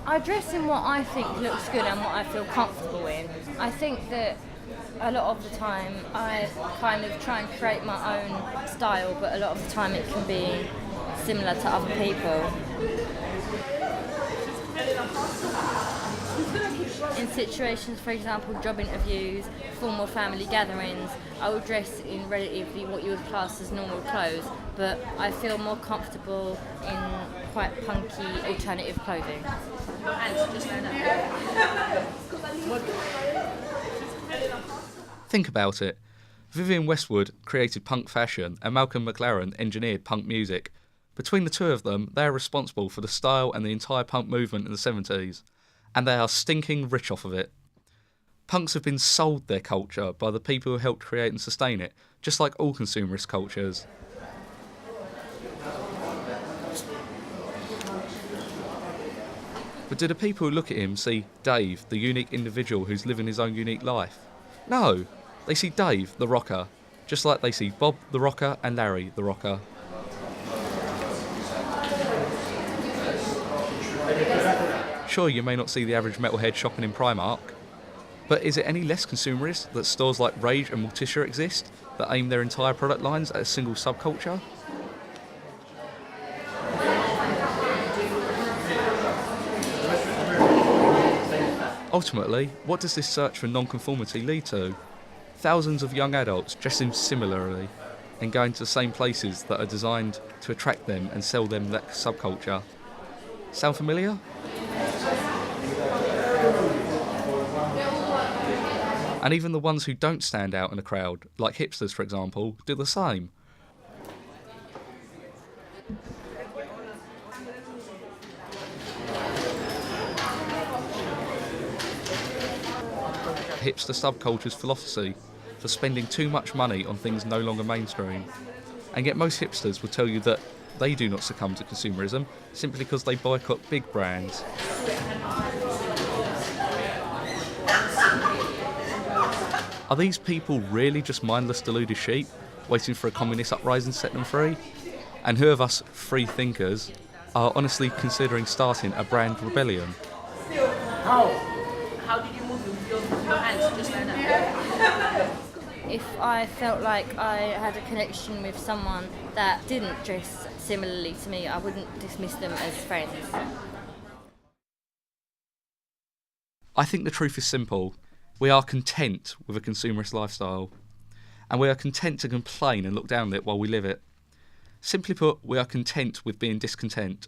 I dress in what I think looks good and what I feel comfortable in. I think that a lot of the time I kind of try and create my own style, but a lot of the time it can be similar to other people. In situations, for example, job interviews, formal family gatherings, I will dress in relatively what you would class as normal clothes, but I feel more comfortable in quite punky alternative clothing. Think about it. Vivienne Westwood created punk fashion and Malcolm McLaren engineered punk music. Between the two of them, they are responsible for the style and the entire punk movement in the 70s, and they are stinking rich off of it. Punks have been sold their culture by the people who helped create and sustain it, just like all consumerist cultures. But do the people who look at him see Dave, the unique individual who's living his own unique life? No, they see Dave, the rocker, just like they see Bob, the rocker, and Larry, the rocker. Sure, you may not see the average metalhead shopping in Primark, but is it any less consumerist that stores like Rage and Morticia exist that aim their entire product lines at a single subculture? Ultimately, what does this search for non-conformity lead to? Thousands of young adults dressing similarly and going to the same places that are designed to attract them and sell them that subculture. Sound familiar? And even the ones who don't stand out in a crowd, like hipsters for example, do the same. Hipster subculture's philosophy for spending too much money on things no longer mainstream. And yet most hipsters will tell you that they do not succumb to consumerism simply because they boycott big brands. Are these people really just mindless deluded sheep, waiting for a communist uprising to set them free? And who of us free thinkers are honestly considering starting a brand rebellion? How did you move your hands just like that? If I felt like I had a connection with someone that didn't dress similarly to me, I wouldn't dismiss them as friends. I think the truth is simple. We are content with a consumerist lifestyle, and we are content to complain and look down at it while we live it. Simply put, we are content with being discontent.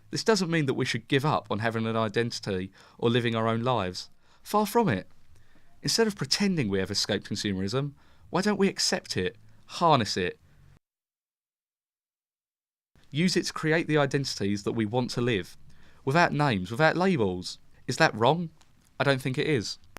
This doesn't mean that we should give up on having an identity or living our own lives. Far from it. Instead of pretending we have escaped consumerism, why don't we accept it, harness it, use it to create the identities that we want to live, without names, without labels? Is that wrong? I don't think it is.